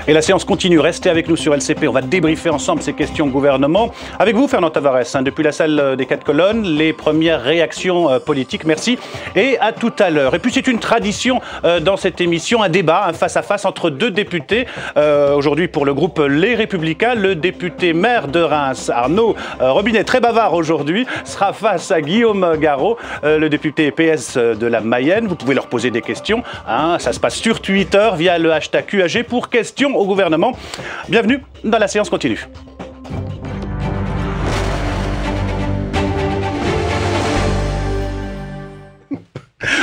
Et la séance continue, restez avec nous sur LCP, on va débriefer ensemble ces questions au gouvernement. Avec vous, Fernand Tavares, depuis la salle des 4 colonnes, les premières réactions politiques, merci. Et à tout à l'heure. Et puis c'est une tradition dans cette émission, un débat, un face-à-face entre deux députés. Aujourd'hui pour le groupe Les Républicains, le député maire de Reims, Arnaud Robinet, très bavard aujourd'hui, sera face à Guillaume Garot, le député PS de la Mayenne. Vous pouvez leur poser des questions, hein, ça se passe sur Twitter via le hashtag QAG pour questions au gouvernement. Bienvenue dans la séance continue.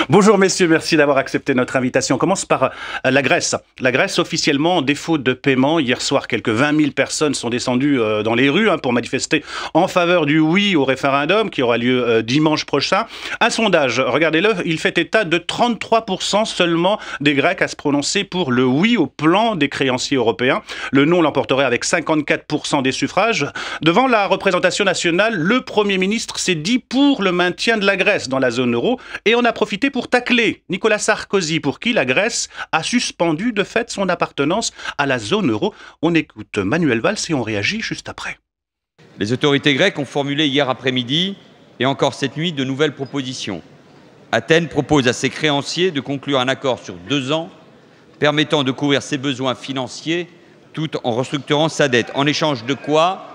Bonjour messieurs, merci d'avoir accepté notre invitation. On commence par la Grèce. La Grèce officiellement en défaut de paiement. Hier soir, quelques 20 000 personnes sont descendues dans les rues pour manifester en faveur du oui au référendum qui aura lieu dimanche prochain. Un sondage, regardez-le, il fait état de 33% seulement des Grecs à se prononcer pour le oui au plan des créanciers européens. Le non l'emporterait avec 54% des suffrages. Devant la représentation nationale, le Premier ministre s'est dit pour le maintien de la Grèce dans la zone euro et on a profité pour tacler Nicolas Sarkozy, pour qui la Grèce a suspendu de fait son appartenance à la zone euro. On écoute Manuel Valls et on réagit juste après. Les autorités grecques ont formulé hier après-midi et encore cette nuit de nouvelles propositions. Athènes propose à ses créanciers de conclure un accord sur 2 ans permettant de couvrir ses besoins financiers tout en restructurant sa dette. En échange de quoi,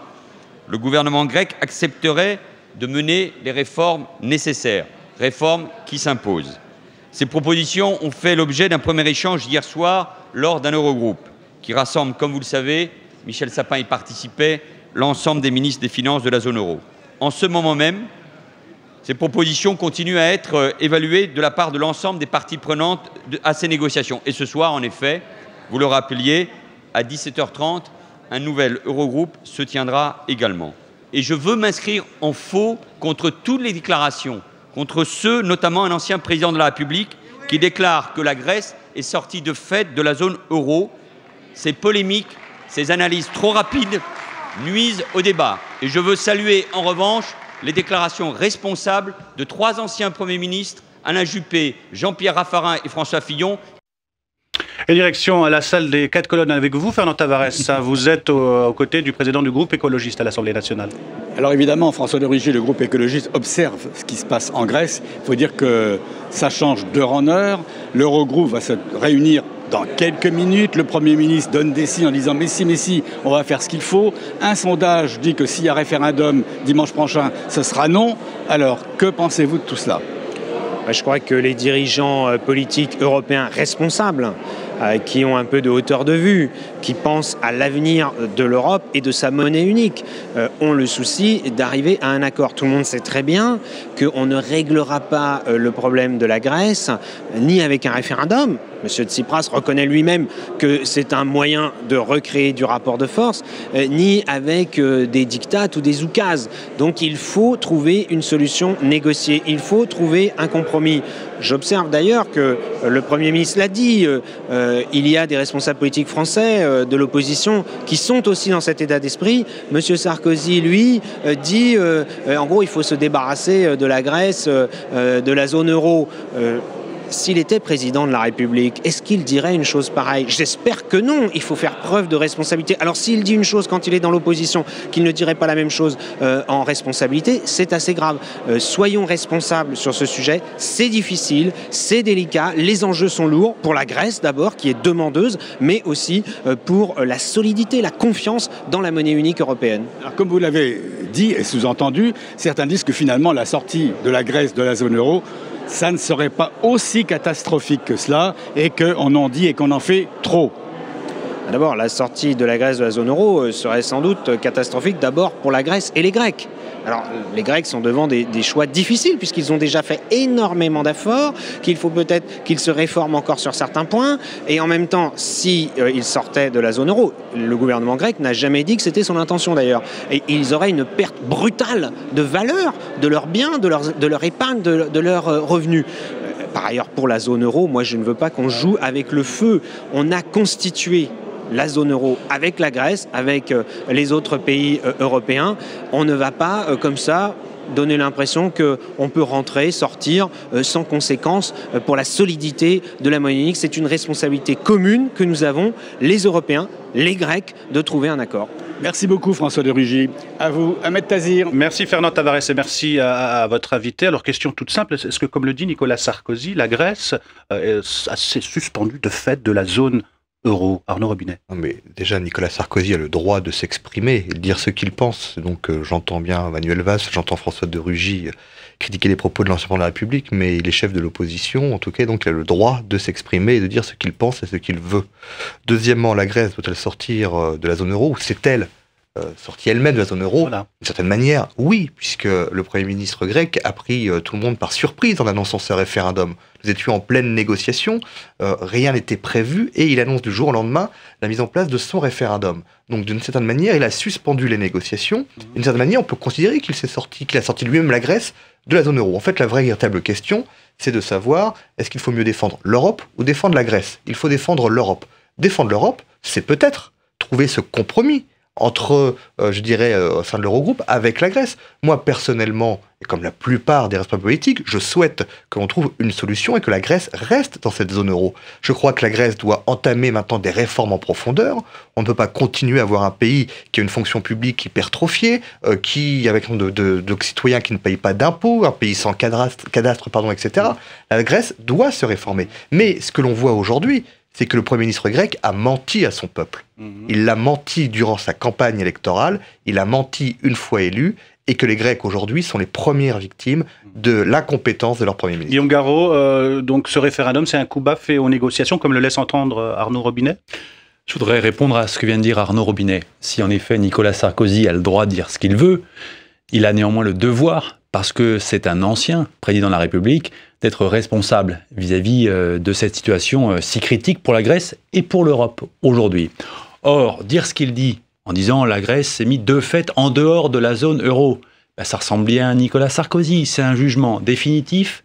le gouvernement grec accepterait de mener les réformes nécessaires. Réformes qui s'imposent. Ces propositions ont fait l'objet d'un premier échange hier soir lors d'un Eurogroupe qui rassemble, comme vous le savez, Michel Sapin y participait, l'ensemble des ministres des Finances de la zone euro. En ce moment même, ces propositions continuent à être évaluées de la part de l'ensemble des parties prenantes à ces négociations. Et ce soir, en effet, vous le rappeliez, à 17h30, un nouvel Eurogroupe se tiendra également. Et je veux m'inscrire en faux contre toutes les déclarations, contre ceux, notamment un ancien président de la République, qui déclare que la Grèce est sortie de fait de la zone euro. Ces polémiques, ces analyses trop rapides nuisent au débat. Et je veux saluer en revanche les déclarations responsables de 3 anciens premiers ministres, Alain Juppé, Jean-Pierre Raffarin et François Fillon. Et direction à la salle des 4 colonnes avec vous, Fernand Tavares. Vous êtes aux côtés du président du groupe écologiste à l'Assemblée nationale. Alors évidemment, François de Rugy, le groupe écologiste, observe ce qui se passe en Grèce. Il faut dire que ça change d'heure en heure. L'Eurogroupe va se réunir dans quelques minutes. Le Premier ministre donne des signes en disant « mais si, on va faire ce qu'il faut ». Un sondage dit que s'il y a référendum dimanche prochain, ce sera non. Alors, que pensez-vous de tout cela ? Je crois que les dirigeants politiques européens responsables, qui ont un peu de hauteur de vue, qui pensent à l'avenir de l'Europe et de sa monnaie unique, ont le souci d'arriver à un accord. Tout le monde sait très bien qu'on ne réglera pas le problème de la Grèce, ni avec un référendum. M. Tsipras reconnaît lui-même que c'est un moyen de recréer du rapport de force, ni avec des diktats ou des oukases. Donc il faut trouver une solution négociée, il faut trouver un compromis. J'observe d'ailleurs que le Premier ministre l'a dit, il y a des responsables politiques français de l'opposition qui sont aussi dans cet état d'esprit. M. Sarkozy, lui, dit en gros il faut se débarrasser de la Grèce, de la zone euro. S'il était président de la République, est-ce qu'il dirait une chose pareille? J'espère que non, il faut faire preuve de responsabilité. Alors s'il dit une chose quand il est dans l'opposition, qu'il ne dirait pas la même chose en responsabilité, c'est assez grave. Soyons responsables sur ce sujet, c'est difficile, c'est délicat, les enjeux sont lourds, pour la Grèce d'abord, qui est demandeuse, mais aussi pour la solidité, la confiance dans la monnaie unique européenne. Alors, comme vous l'avez dit et sous-entendu, certains disent que finalement la sortie de la Grèce de la zone euro, ça ne serait pas aussi catastrophique que cela et qu'on en dit et qu'on en fait trop. D'abord, la sortie de la Grèce de la zone euro serait sans doute catastrophique d'abord pour la Grèce et les Grecs. Alors, les Grecs sont devant des choix difficiles puisqu'ils ont déjà fait énormément d'efforts, qu'il faut peut-être qu'ils se réforment encore sur certains points. Et en même temps, si ils sortaient de la zone euro, le gouvernement grec n'a jamais dit que c'était son intention d'ailleurs. Et ils auraient une perte brutale de valeur de leurs biens, de leur épargne, de leurs revenus. Par ailleurs, pour la zone euro, moi je ne veux pas qu'on joue avec le feu. On a constitué la zone euro avec la Grèce, avec les autres pays européens. On ne va pas comme ça donner l'impression qu'on peut rentrer, sortir sans conséquence pour la solidité de la monnaie unique. C'est une responsabilité commune que nous avons, les Européens, les Grecs, de trouver un accord. Merci beaucoup François de Rugy. À vous, Ahmed Tazir. Merci Fernand Tavares et merci à votre invité. Alors question toute simple, est-ce que comme le dit Nicolas Sarkozy, la Grèce s'est suspendue de fait de la zone euro? Arnaud Robinet. Non mais déjà Nicolas Sarkozy a le droit de s'exprimer et de dire ce qu'il pense. Donc j'entends bien Manuel Valls, j'entends François de Rugy critiquer les propos de l'ancien président de la République, mais il est chef de l'opposition, en tout cas, donc il a le droit de s'exprimer et de dire ce qu'il pense et ce qu'il veut. Deuxièmement, la Grèce doit-elle sortir de la zone euro, ou c'est-elle sortie elle-même de la zone euro? Voilà. D'une certaine manière, oui, puisque le Premier ministre grec a pris tout le monde par surprise en annonçant ce référendum. Nous étions en pleine négociation, rien n'était prévu, et il annonce du jour au lendemain la mise en place de son référendum. Donc d'une certaine manière, il a suspendu les négociations. D'une certaine manière, on peut considérer qu'il a sorti lui-même la Grèce de la zone euro. En fait, la vraie véritable question, c'est de savoir, est-ce qu'il faut mieux défendre l'Europe ou défendre la Grèce? Il faut défendre l'Europe. Défendre l'Europe, c'est peut-être trouver ce compromis entre, je dirais, au sein de l'Eurogroupe, avec la Grèce. Moi, personnellement, et comme la plupart des responsables politiques, je souhaite que l'on trouve une solution et que la Grèce reste dans cette zone euro. Je crois que la Grèce doit entamer maintenant des réformes en profondeur. On ne peut pas continuer à avoir un pays qui a une fonction publique hypertrophiée, qui, avec de citoyens qui ne payent pas d'impôts, un pays sans cadastre, etc. La Grèce doit se réformer. Mais ce que l'on voit aujourd'hui, c'est que le Premier ministre grec a menti à son peuple. Il l'a menti durant sa campagne électorale, il a menti une fois élu, et que les Grecs aujourd'hui sont les premières victimes de l'incompétence de leur Premier ministre. Guillaume Garot, donc ce référendum, c'est un coup bas fait aux négociations, comme le laisse entendre Arnaud Robinet? Je voudrais répondre à ce que vient de dire Arnaud Robinet. Si en effet Nicolas Sarkozy a le droit de dire ce qu'il veut, il a néanmoins le devoir, parce que c'est un ancien président de la République, d'être responsable vis-à-vis de cette situation si critique pour la Grèce et pour l'Europe aujourd'hui. Or, dire ce qu'il dit en disant la Grèce s'est mise de fait en dehors de la zone euro, ben, ça ressemble bien à Nicolas Sarkozy. C'est un jugement définitif,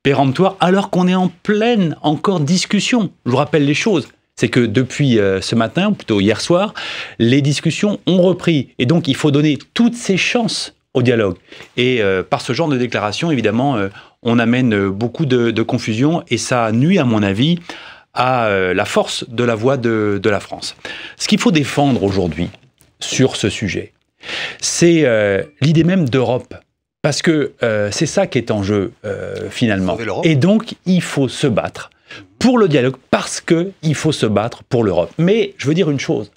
péremptoire, alors qu'on est en pleine encore discussion. Je vous rappelle les choses. C'est que depuis ce matin, ou plutôt hier soir, les discussions ont repris. Et donc, il faut donner toutes ses chances au dialogue. Et par ce genre de déclaration, évidemment, on amène beaucoup de confusion et ça nuit, à mon avis, à la force de la voix de la France. Ce qu'il faut défendre aujourd'hui sur ce sujet, c'est l'idée même d'Europe. Parce que c'est ça qui est en jeu, finalement. Et donc, il faut se battre pour le dialogue, parce qu'il faut se battre pour l'Europe. Mais je veux dire une chose,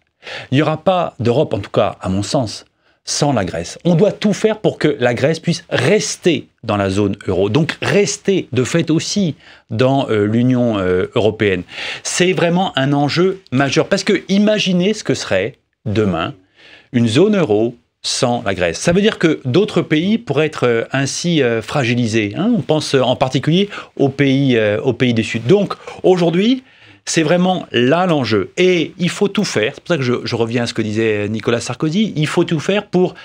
il n'y aura pas d'Europe, en tout cas, à mon sens, sans la Grèce. On doit tout faire pour que la Grèce puisse rester dans la zone euro, donc rester de fait aussi dans l'Union européenne. C'est vraiment un enjeu majeur, parce que imaginez ce que serait demain une zone euro sans la Grèce. Ça veut dire que d'autres pays pourraient être ainsi fragilisés. Hein. On pense en particulier aux pays du Sud. Donc aujourd'hui, c'est vraiment là l'enjeu. Et il faut tout faire, c'est pour ça que je reviens à ce que disait Nicolas Sarkozy, il faut tout faire pour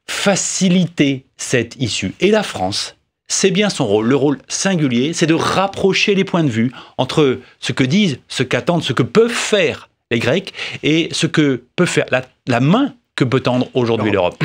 faciliter cette issue. Et la France, c'est bien son rôle. Le rôle singulier, c'est de rapprocher les points de vue entre ce que disent, ce qu'attendent, ce que peuvent faire les Grecs et ce que peut faire la main que peut tendre aujourd'hui l'Europe.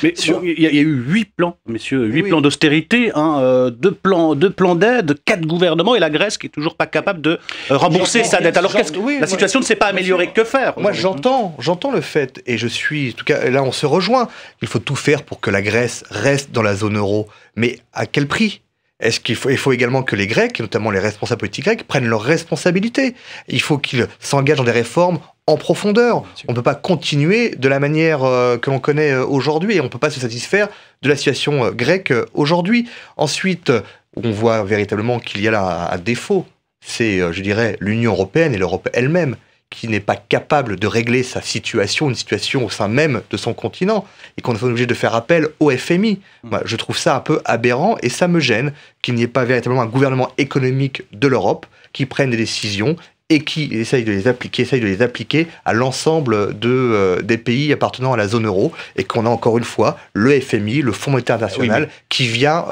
Mais il y a eu 8 plans, messieurs, 8 plans d'austérité, 2 plans d'aide, 4 gouvernements, et la Grèce qui est toujours pas capable de rembourser sa dette. Alors la situation ne s'est pas améliorée, que faire? Moi j'entends le fait, et je suis, en tout cas là on se rejoint, il faut tout faire pour que la Grèce reste dans la zone euro, mais à quel prix? Est-ce qu'il faut également que les Grecs, notamment les responsables politiques grecs, prennent leurs responsabilités? Il faut qu'ils s'engagent dans des réformes en profondeur. On ne peut pas continuer de la manière que l'on connaît aujourd'hui et on ne peut pas se satisfaire de la situation grecque aujourd'hui. Ensuite, on voit véritablement qu'il y a là un défaut. C'est, je dirais, l'Union européenne et l'Europe elle-même qui n'est pas capable de régler sa situation, une situation au sein même de son continent, et qu'on est obligé de faire appel au FMI. Moi, je trouve ça un peu aberrant, et ça me gêne qu'il n'y ait pas véritablement un gouvernement économique de l'Europe qui prenne des décisions et qui essaye de les appliquer à l'ensemble des pays appartenant à la zone euro, et qu'on a encore une fois le FMI, le Fonds monétaire international, qui vient...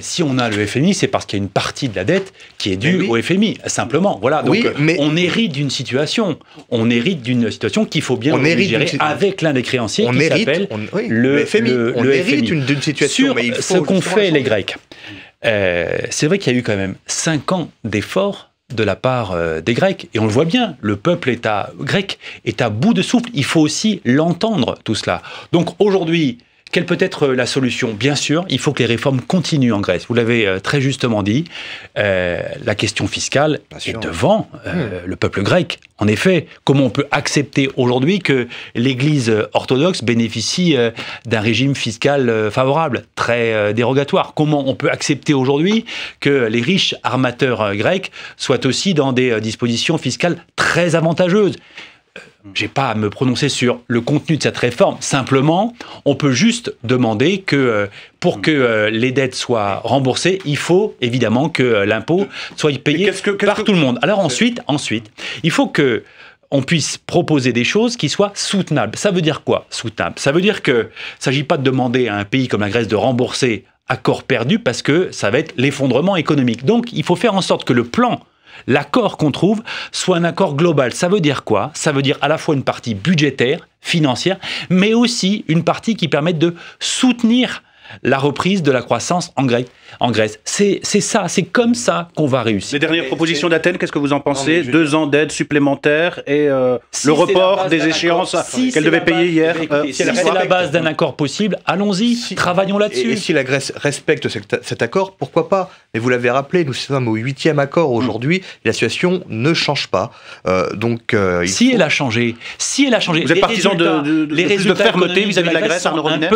si on a le FMI, c'est parce qu'il y a une partie de la dette qui est due au FMI, simplement. Voilà, donc on hérite d'une situation. On hérite d'une situation qu'il faut bien gérer avec l'un des créanciers qui s'appelle le FMI. On hérite d'une situation. Sur ce qu'ont fait les Grecs, c'est vrai qu'il y a eu quand même 5 ans d'efforts de la part des Grecs. Et on le voit bien, le peuple grec est à bout de souffle. Il faut aussi l'entendre, tout cela. Donc aujourd'hui, quelle peut être la solution? Bien sûr, il faut que les réformes continuent en Grèce. Vous l'avez très justement dit, la question fiscale est devant le peuple grec. En effet, comment on peut accepter aujourd'hui que l'Église orthodoxe bénéficie d'un régime fiscal favorable, très dérogatoire? Comment on peut accepter aujourd'hui que les riches armateurs grecs soient aussi dans des dispositions fiscales très avantageuses? J'ai pas à me prononcer sur le contenu de cette réforme. Simplement, on peut juste demander que pour que les dettes soient remboursées, il faut évidemment que l'impôt soit payé par tout le monde. Alors ensuite, il faut que on puisse proposer des choses qui soient soutenables. Ça veut dire quoi, soutenable? Ça veut dire que ne s'agit pas de demander à un pays comme la Grèce de rembourser à corps perdu parce que ça va être l'effondrement économique. Donc, il faut faire en sorte que le plan, l'accord qu'on trouve, soit un accord global. Ça veut dire quoi? Ça veut dire à la fois une partie budgétaire, financière, mais aussi une partie qui permette de soutenir la reprise de la croissance en Grèce. C'est ça, c'est comme ça qu'on va réussir. Les dernières propositions d'Athènes, qu'est-ce que vous en pensez? 2 ans d'aide supplémentaire et le report des échéances qu'elle devait payer hier. Si c'est la base d'un accord possible, allons-y, travaillons là-dessus. Et si la Grèce respecte cet accord, pourquoi pas? Mais vous l'avez rappelé, nous sommes au 8e accord aujourd'hui, et la situation ne change pas. Elle a changé. Vous êtes partisan de plus de fermeté vis-à-vis de la Grèce, Arnaud Robinet?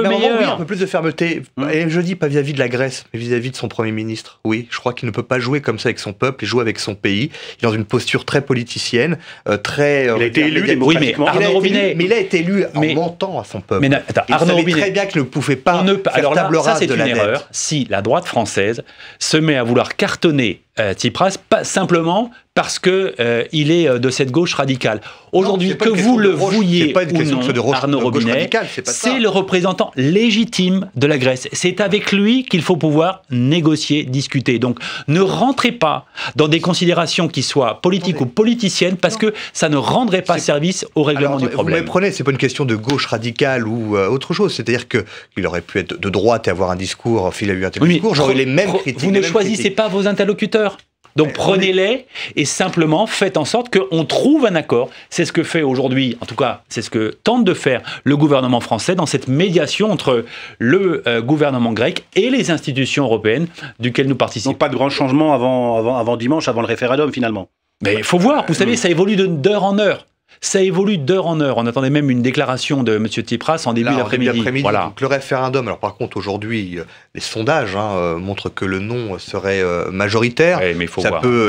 Un peu plus de fermeté. Et je dis pas vis-à-vis de la Grèce, mais vis-à-vis de son Premier ministre. Oui, je crois qu'il ne peut pas jouer comme ça avec son peuple et jouer avec son pays. Il est dans une posture très politicienne, très... il a été élu démocratiquement. Mais il a été élu en mentant à son peuple. Arnaud Robinet, très bien qu'il ne pouvait pas faire table rase de la dette. Erreur si la droite française se met à vouloir cartonner Tsipras, pas simplement parce que il est de cette gauche radicale. Aujourd'hui, que vous le vouliez ou non, Arnaud Robinet, c'est le représentant légitime de la Grèce. C'est avec lui qu'il faut pouvoir négocier, discuter. Donc, ne rentrez pas dans des considérations qui soient politiques ou politiciennes, parce que ça ne rendrait pas service au règlement du problème. Vous me prenez, c'est pas une question de gauche radicale ou autre chose. C'est-à-dire qu'il aurait pu être de droite et avoir un discours, s'il a eu un tel discours, j'aurais les mêmes critiques. Vous ne choisissez pas vos interlocuteurs. Donc prenez-les et simplement faites en sorte qu'on trouve un accord. C'est ce que fait aujourd'hui, en tout cas, c'est ce que tente de faire le gouvernement français dans cette médiation entre le gouvernement grec et les institutions européennes duquel nous participons. Donc pas de grand changement avant dimanche, avant le référendum finalement. Mais il faut voir, vous savez, ça évolue d'heure en heure. Ça évolue d'heure en heure. On attendait même une déclaration de M. Tsipras en début d'après-midi. Voilà. Donc le référendum, alors par contre aujourd'hui, les sondages montrent que le non serait majoritaire. Oui, mais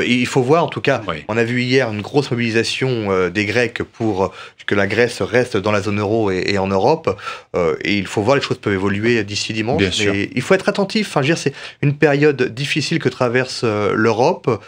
il faut voir en tout cas. Oui. On a vu hier une grosse mobilisation des Grecs pour que la Grèce reste dans la zone euro et en Europe. Et il faut voir, les choses peuvent évoluer d'ici dimanche. Bien sûr. Il faut être attentif. Enfin, je veux dire, c'est une période difficile que traverse l'Europe.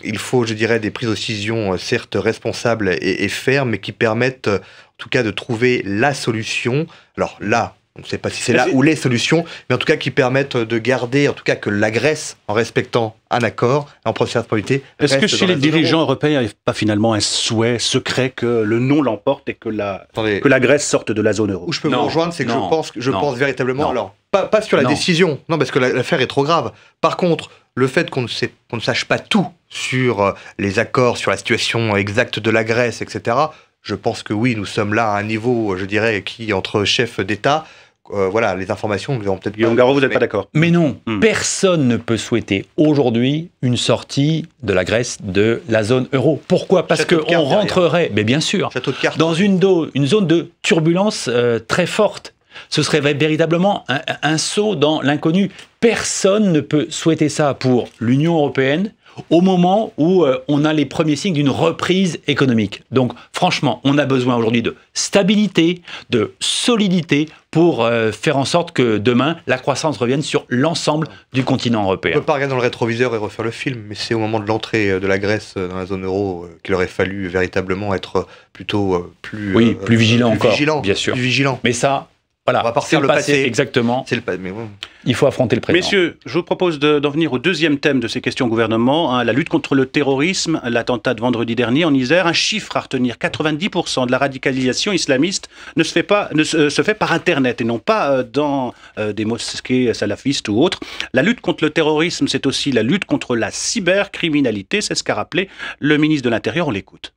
Il faut, je dirais, des prises de décision certes responsables et fermes, mais qui permettent en tout cas de trouver la solution. Alors là, on ne sait pas si c'est là ou les solutions, mais en tout cas qui permettent de garder, en tout cas que la Grèce, en respectant un accord, en procédure de stabilité. Est-ce que chez les dirigeants européens, il n'y a pas finalement un souhait secret que le non l'emporte et que la Grèce sorte de la zone euro? Où je peux vous rejoindre, c'est que je pense véritablement, alors pas sur la décision, non, parce que l'affaire est trop grave. Par contre, le fait qu'on ne sache pas tout sur les accords, sur la situation exacte de la Grèce, etc., je pense que oui, nous sommes là à un niveau, je dirais, qui, entre chefs d'État, voilà, les informations, nous avons peut-être... Guillaume Garot, vous n'êtes pas d'accord? Mais non, personne ne peut souhaiter aujourd'hui une sortie de la Grèce de la zone euro. Pourquoi? Parce qu'on rentrerait, mais bien sûr, dans une zone de turbulence très forte. Ce serait véritablement un saut dans l'inconnu. Personne ne peut souhaiter ça pour l'Union européenne au moment où on a les premiers signes d'une reprise économique. Donc franchement, on a besoin aujourd'hui de stabilité, de solidité pour faire en sorte que demain, la croissance revienne sur l'ensemble du continent européen. On ne peut pas regarder dans le rétroviseur et refaire le film, mais c'est au moment de l'entrée de la Grèce dans la zone euro qu'il aurait fallu véritablement être plutôt plus vigilant encore, bien sûr. Plus vigilant. Mais ça, voilà, on va pas refaire le passé. Exactement. C'est le passé, mais bon. Il faut affronter le présent. Messieurs, je vous propose d'en venir au deuxième thème de ces questions au gouvernement, la lutte contre le terrorisme, l'attentat de vendredi dernier en Isère. Un chiffre à retenir, 90% de la radicalisation islamiste se fait par Internet et non pas dans des mosquées salafistes ou autres. La lutte contre le terrorisme, c'est aussi la lutte contre la cybercriminalité, c'est ce qu'a rappelé le ministre de l'Intérieur, on l'écoute.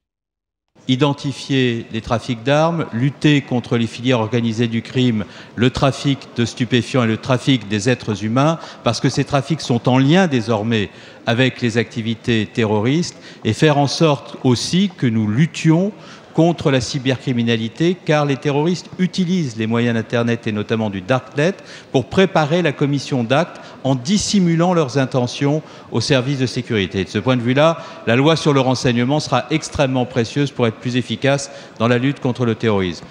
Identifier les trafics d'armes, lutter contre les filières organisées du crime, le trafic de stupéfiants et le trafic des êtres humains, parce que ces trafics sont en lien désormais avec les activités terroristes, et faire en sorte aussi que nous luttions contre la cybercriminalité, car les terroristes utilisent les moyens d'Internet et notamment du Darknet pour préparer la commission d'actes en dissimulant leurs intentions au service de sécurité. De ce point de vue-là, la loi sur le renseignement sera extrêmement précieuse pour être plus efficace dans la lutte contre le terrorisme.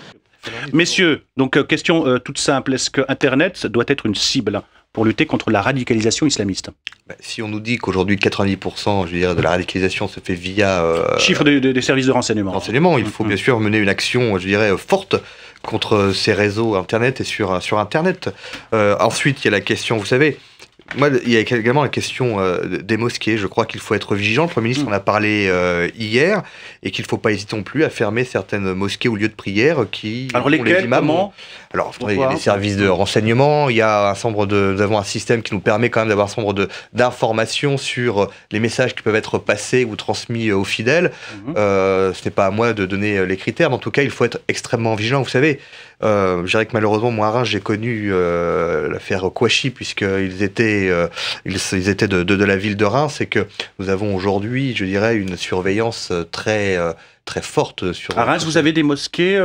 Messieurs, donc question toute simple, est-ce que Internet doit être une cible pour lutter contre la radicalisation islamiste? Si on nous dit qu'aujourd'hui 90% de la radicalisation se fait via... Chiffre des services de renseignement. Il faut bien sûr mener une action, forte contre ces réseaux Internet et sur Internet. Ensuite, il y a la question, vous savez, il y a également la question des mosquées. Je crois qu'il faut être vigilant. Le Premier ministre en a parlé hier, et qu'il ne faut pas hésiter non plus à fermer certaines mosquées ou lieux de prière qui... Alors lesquels, comment ? Alors, il y a des services de renseignement, il y a nous avons un système qui nous permet quand même d'avoir un certain nombre d'informations sur les messages qui peuvent être passés ou transmis aux fidèles. Ce n'est pas à moi de donner les critères, mais en tout cas, il faut être extrêmement vigilant. Vous savez, je dirais que malheureusement, moi à Reims, j'ai connu l'affaire Kouachi, puisqu'ils étaient de la ville de Reims, et que nous avons aujourd'hui, une surveillance très forte sur... À Reims, vous avez des mosquées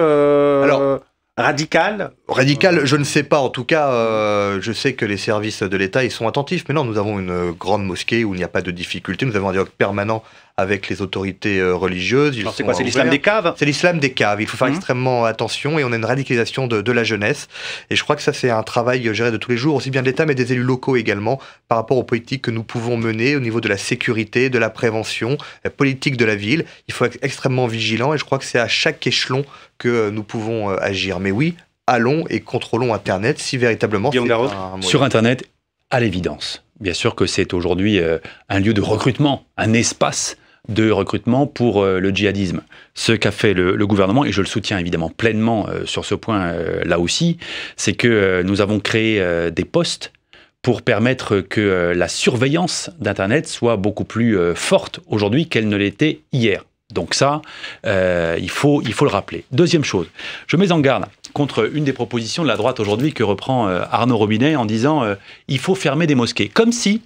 radicales ? Radicales, je ne sais pas. En tout cas, je sais que les services de l'État, ils sont attentifs. Mais non, nous avons une grande mosquée où il n'y a pas de difficulté. Nous avons un dialogue permanent avec les autorités religieuses. Alors c'est quoi, c'est l'islam des caves ? C'est l'islam des caves. Il faut faire extrêmement attention, et on a une radicalisation de la jeunesse. Et je crois que ça, c'est un travail de tous les jours, aussi bien de l'État, mais des élus locaux également, par rapport aux politiques que nous pouvons mener au niveau de la sécurité, de la prévention, la politique de la ville. Il faut être extrêmement vigilant, et je crois que c'est à chaque échelon que nous pouvons agir. Mais oui, allons et contrôlons Internet si véritablement c'est un moyen. Sur Internet, à l'évidence. Bien sûr que c'est aujourd'hui un lieu de recrutement, un espace de recrutement pour le djihadisme. Ce qu'a fait le gouvernement, et je le soutiens évidemment pleinement sur ce point là aussi, c'est que nous avons créé des postes pour permettre que la surveillance d'Internet soit beaucoup plus forte aujourd'hui qu'elle ne l'était hier. Donc ça, il faut le rappeler. Deuxième chose, je mets en garde contre une des propositions de la droite aujourd'hui que reprend Arnaud Robinet en disant il faut fermer des mosquées. Comme si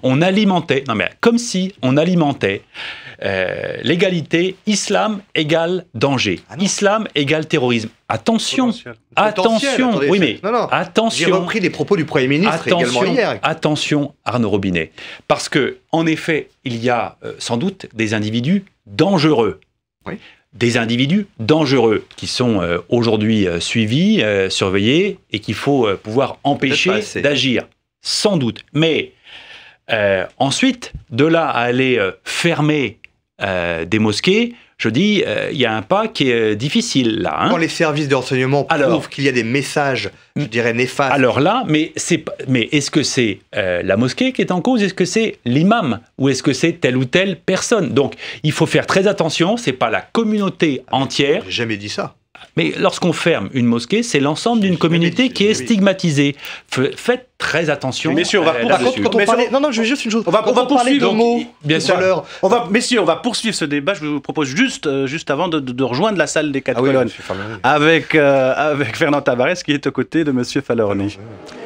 on alimentait l'égalité islam égale danger, islam égale terrorisme. Attention, attendez, oui mais attention. J'ai repris les propos du Premier ministre également hier. Attention, Arnaud Robinet, parce que en effet, il y a sans doute des individus dangereux. Oui. Des individus dangereux qui sont aujourd'hui suivis, surveillés, et qu'il faut pouvoir empêcher d'agir. Sans doute. Mais ensuite, de là à aller fermer des mosquées, je dis, il y a un pas qui est difficile là. Quand les services de renseignement prouvent qu'il y a des messages, néfastes. Alors là, mais est-ce que c'est la mosquée qui est en cause? Est-ce que c'est l'imam? Ou est-ce que c'est telle ou telle personne? Donc, il faut faire très attention, c'est pas la communauté entière. J'ai jamais dit ça. Mais lorsqu'on ferme une mosquée, c'est l'ensemble d'une communauté qui est stigmatisée. Faites très attention. Messieurs, on va Non, je veux juste une chose. On va poursuivre. Bien sûr. Messieurs, on va poursuivre ce débat. Je vous propose juste avant de rejoindre la salle des 4 colonnes avec Fernand Tavares qui est aux côtés de Monsieur Falorni.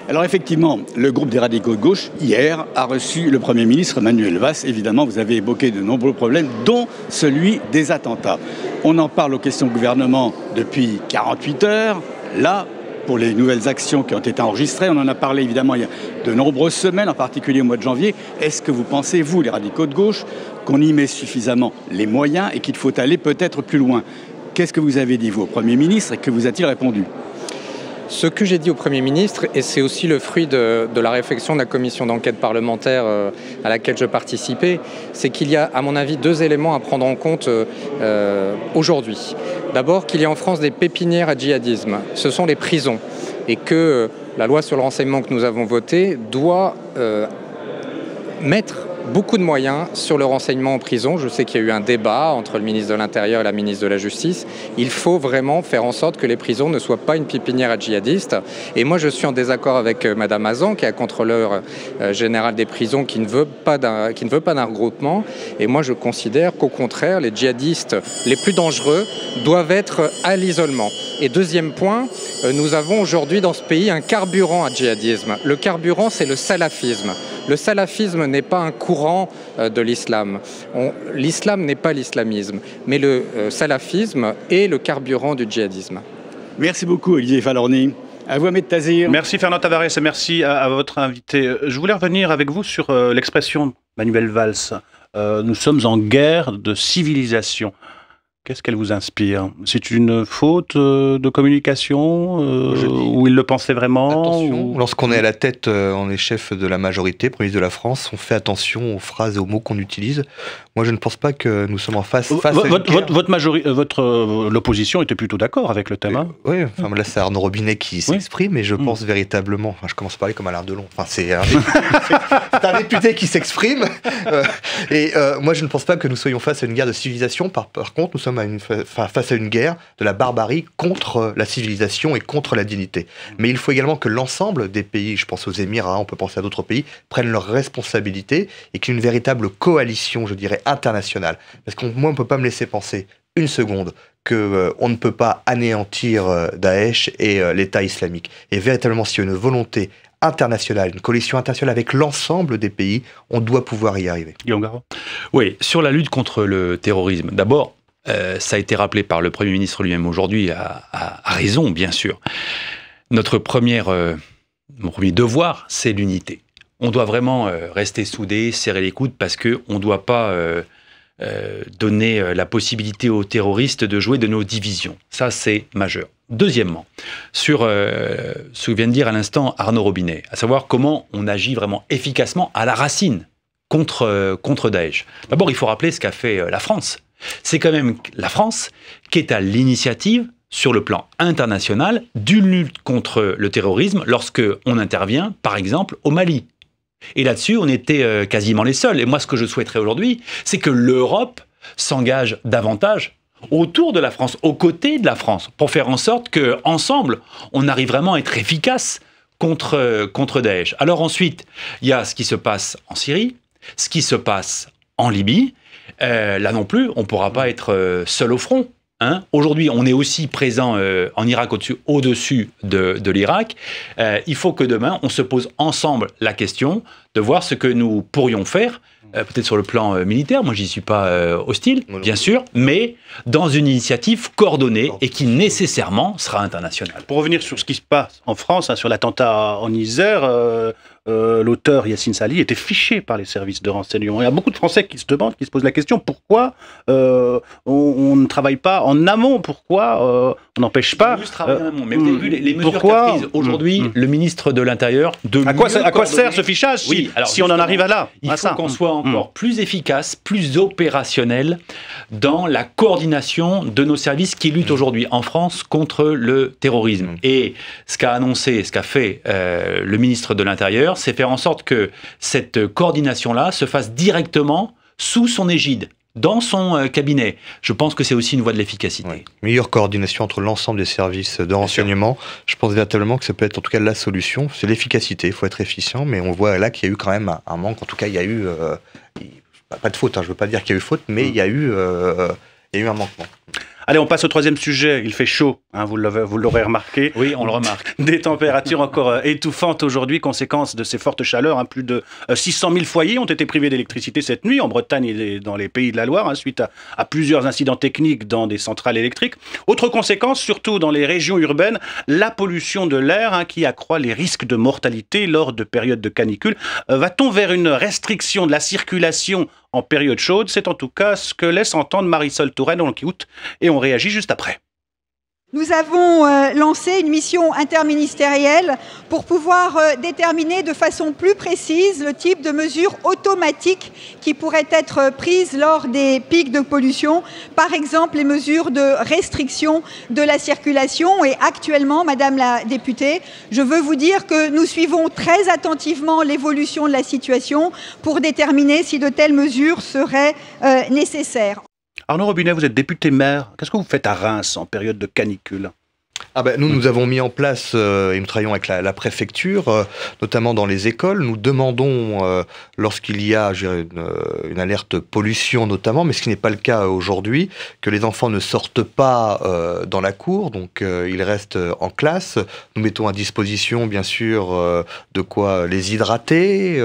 Alors effectivement, le groupe des radicaux de gauche, hier, a reçu le Premier ministre Manuel Valls. Évidemment, vous avez évoqué de nombreux problèmes, dont celui des attentats. On en parle aux questions gouvernement depuis 48 heures. Là, pour les nouvelles actions qui ont été enregistrées. On en a parlé évidemment il y a de nombreuses semaines, en particulier au mois de janvier. Est-ce que vous pensez, vous, les radicaux de gauche, qu'on y met suffisamment les moyens et qu'il faut aller peut-être plus loin? Qu'est-ce que vous avez dit, vous, au Premier ministre, et que vous a-t-il répondu? Ce que j'ai dit au Premier ministre, et c'est aussi le fruit de la réflexion de la commission d'enquête parlementaire à laquelle je participais, c'est qu'il y a, à mon avis, 2 éléments à prendre en compte aujourd'hui. D'abord, qu'il y a en France des pépinières à djihadisme. Ce sont les prisons. Et que la loi sur le renseignement que nous avons votée doit mettre beaucoup de moyens sur le renseignement en prison. Je sais qu'il y a eu un débat entre le ministre de l'Intérieur et la ministre de la Justice. Il faut vraiment faire en sorte que les prisons ne soient pas une pépinière à djihadistes. Et moi, je suis en désaccord avec Madame Hazan, qui est contrôleur général des prisons, qui ne veut pas d'un regroupement. Et moi, je considère qu'au contraire, les djihadistes les plus dangereux doivent être à l'isolement. Et deuxième point, nous avons aujourd'hui dans ce pays un carburant à djihadisme. Le carburant, c'est le salafisme. Le salafisme n'est pas un courant de l'islam. L'islam n'est pas l'islamisme, mais le salafisme est le carburant du djihadisme. Merci beaucoup, Olivier Falorni. À vous, Ahmed Tazir. Merci Fernand Tavares et merci à votre invité. Je voulais revenir avec vous sur l'expression Manuel Valls. Nous sommes en guerre de civilisation. Qu'est-ce qu'elle vous inspire? C'est une faute de communication ou il le pensait vraiment? Attention, lorsqu'on est à la tête, on est chef de la majorité, Premier ministre de la France, on fait attention aux phrases et aux mots qu'on utilise. Moi, je ne pense pas que nous sommes en face à l'opposition était plutôt d'accord avec le thème. Hein? Oui, enfin, là, c'est Arnaud Robinet qui s'exprime, et je pense véritablement... Enfin, je commence à parler comme Alain Delon. Enfin, c'est un député qui s'exprime. Moi, je ne pense pas que nous soyons face à une guerre de civilisation. Par contre, nous sommes face à une guerre de la barbarie contre la civilisation et contre la dignité. Mais il faut également que l'ensemble des pays, je pense aux Émirats, on peut penser à d'autres pays, prennent leurs responsabilités et qu'il y ait une véritable coalition, je dirais, internationale. Parce que moi, on ne peut pas me laisser penser une seconde qu'on ne peut pas anéantir Daesh et l'État islamique. Et véritablement, s'il y a une volonté internationale, une coalition internationale avec l'ensemble des pays, on doit pouvoir y arriver. Guillaume Garot. Oui, sur la lutte contre le terrorisme. D'abord, ça a été rappelé par le Premier ministre lui-même aujourd'hui, à raison, bien sûr. Mon premier devoir, c'est l'unité. On doit vraiment rester soudés, serrer les coudes, parce qu'on ne doit pas donner la possibilité aux terroristes de jouer de nos divisions. Ça, c'est majeur. Deuxièmement, sur ce que vient de dire à l'instant Arnaud Robinet, à savoir comment on agit vraiment efficacement à la racine contre Daesh. D'abord, il faut rappeler ce qu'a fait la France. C'est quand même la France qui est à l'initiative sur le plan international d'une lutte contre le terrorisme lorsque on intervient, par exemple, au Mali. Et là-dessus, on était quasiment les seuls. Et moi, ce que je souhaiterais aujourd'hui, c'est que l'Europe s'engage davantage autour de la France, aux côtés de la France, pour faire en sorte qu'ensemble, on arrive vraiment à être efficace contre Daesh. Alors ensuite, il y a ce qui se passe en Syrie, ce qui se passe en Libye. Là non plus, on ne pourra pas être seul au front. Hein. Aujourd'hui, on est aussi présent en Irak au-dessus de l'Irak. Il faut que demain, on se pose ensemble la question de voir ce que nous pourrions faire, peut-être sur le plan militaire. Moi, j'y suis pas hostile, bien sûr, mais dans une initiative coordonnée et qui nécessairement sera internationale. Pour revenir sur ce qui se passe en France, hein, sur l'attentat en Isère, l'auteur Yassine Sali était fiché par les services de renseignement. Il y a beaucoup de Français qui se demandent, qui se posent la question, pourquoi on ne travaille pas en amont? Pourquoi on n'empêche pas mais vous avez vu les mesures qu'a prises aujourd'hui le ministre de l'Intérieur de à quoi sert ce fichage si on en arrive à là? Il faut qu'on soit encore plus efficace, plus opérationnel dans la coordination de nos services qui luttent aujourd'hui en France contre le terrorisme. Et ce qu'a annoncé, ce qu'a fait le ministre de l'Intérieur, c'est faire en sorte que cette coordination-là se fasse directement sous son égide, dans son cabinet. Je pense que c'est aussi une voie de l'efficacité. Oui. Meilleure coordination entre l'ensemble des services de renseignement. Je pense véritablement que ça peut être en tout cas la solution. C'est l'efficacité, il faut être efficient, mais on voit là qu'il y a eu quand même un manque. En tout cas, il y a eu... pas de faute, hein, je ne veux pas dire qu'il y a eu faute, mais il y a eu un manquement. Allez, on passe au troisième sujet. Il fait chaud, hein, vous l'aurez remarqué. Oui, on le remarque. Des températures encore étouffantes aujourd'hui, conséquence de ces fortes chaleurs. Hein, plus de 600 000 foyers ont été privés d'électricité cette nuit en Bretagne et dans les pays de la Loire, hein, suite à plusieurs incidents techniques dans des centrales électriques. Autre conséquence, surtout dans les régions urbaines, la pollution de l'air, hein, qui accroît les risques de mortalité lors de périodes de canicule. Va-t-on vers une restriction de la circulation en période chaude? C'est en tout cas ce que laisse entendre Marisol Touraine. On l'écoute et on réagit juste après. Nous avons lancé une mission interministérielle pour pouvoir déterminer de façon plus précise le type de mesures automatiques qui pourraient être prises lors des pics de pollution, par exemple les mesures de restriction de la circulation. Et actuellement, Madame la députée, je veux vous dire que nous suivons très attentivement l'évolution de la situation pour déterminer si de telles mesures seraient nécessaires. Arnaud Robinet, vous êtes député maire. Qu'est-ce que vous faites à Reims en période de canicule? Nous avons mis en place, et nous travaillons avec la préfecture, notamment dans les écoles. Nous demandons, lorsqu'il y a une alerte pollution notamment, mais ce qui n'est pas le cas aujourd'hui, que les enfants ne sortent pas dans la cour, donc ils restent en classe. Nous mettons à disposition, bien sûr, de quoi les hydrater.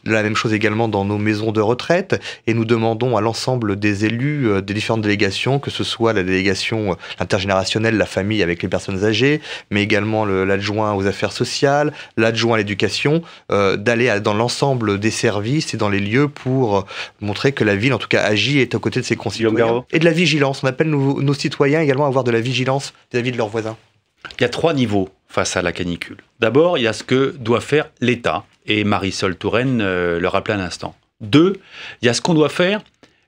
La même chose également dans nos maisons de retraite. Et nous demandons à l'ensemble des élus des différentes délégations, que ce soit la délégation intergénérationnelle, la famille avec les personnes âgées, mais également l'adjoint aux affaires sociales, l'adjoint à l'éducation, d'aller dans l'ensemble des services et dans les lieux pour montrer que la ville, en tout cas, agit et est aux côtés de ses concitoyens. Et de la vigilance. On appelle nos citoyens également à avoir de la vigilance vis-à-vis de leurs voisins. Il y a 3 niveaux face à la canicule. D'abord, il y a ce que doit faire l'État, et Marisol Touraine le rappelait à l'instant. 2, il y a ce qu'on doit faire,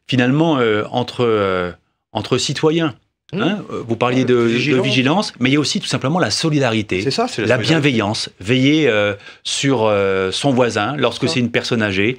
finalement, entre citoyens. Hein, vous parliez de vigilance, mais il y a aussi tout simplement la solidarité, c'est la bienveillance, veiller sur son voisin lorsque c'est une personne âgée,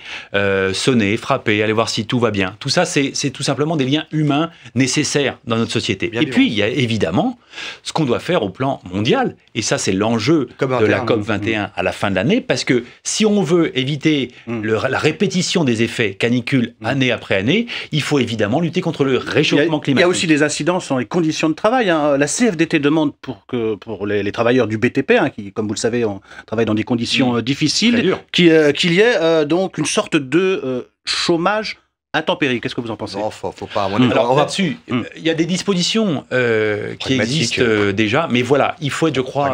sonner, frapper, aller voir si tout va bien. Tout ça, c'est tout simplement des liens humains nécessaires dans notre société. Et puis, il y a évidemment ce qu'on doit faire au plan mondial, et ça, c'est l'enjeu de la COP21 à la fin de l'année, parce que si on veut éviter la répétition des effets canicules année après année, il faut évidemment lutter contre le réchauffement climatique. Il y a aussi des incidences sur les conditions de travail. Hein. La CFDT demande pour les travailleurs du BTP, hein, qui, comme vous le savez, travaillent dans des conditions difficiles, qu'il y ait donc une sorte de chômage intempérie. Qu'est-ce que vous en pensez? Non, faut pas. Alors là-dessus, il y a des dispositions qui existent déjà, mais voilà, il faut être, je crois,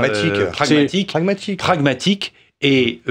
pragmatique et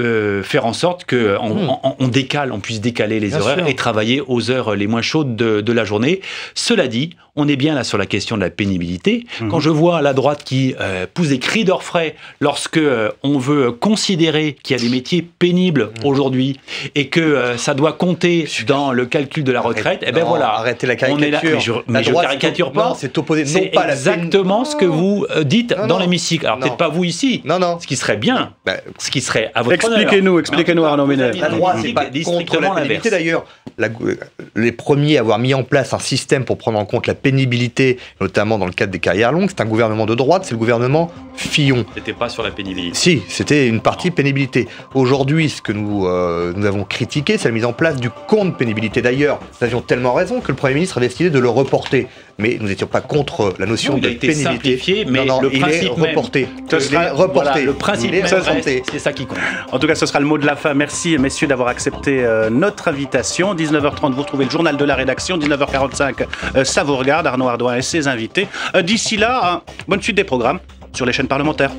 faire en sorte qu'on puisse décaler les horaires et travailler aux heures les moins chaudes de la journée. Cela dit, on est bien là sur la question de la pénibilité. Quand je vois la droite qui pousse des cris d'orfraie lorsque on veut considérer qu'il y a des métiers pénibles aujourd'hui et que ça doit compter dans le calcul de la retraite, et ben voilà. Arrêtez la caricature. Mais je caricature pas. C'est opposé. C'est exactement ce que vous dites dans l'hémicycle. Alors peut-être pas vous ici. Ce qui serait bien, ce qui serait à votre honneur. Expliquez-nous Arnaud Robinet. La droite, c'est pas contre la pénibilité d'ailleurs. Les premiers à avoir mis en place un système pour prendre en compte la pénibilité, notamment dans le cadre des carrières longues, c'est un gouvernement de droite, c'est le gouvernement Fillon. C'était pas sur la pénibilité. Si, c'était une partie pénibilité. Aujourd'hui, ce que nous avons critiqué, c'est la mise en place du compte pénibilité. D'ailleurs, nous avions tellement raison que le Premier ministre a décidé de le reporter. Mais nous n'étions pas contre la notion de pénibilité. Mais le principe il est reporté. Le principe même, c'est ça qui compte. En tout cas, ce sera le mot de la fin. Merci, messieurs, d'avoir accepté notre invitation. 19h30, vous retrouvez le journal de la rédaction. 19h45, ça vous regarde, Arnaud Ardouin et ses invités. D'ici là, bonne suite des programmes sur les chaînes parlementaires.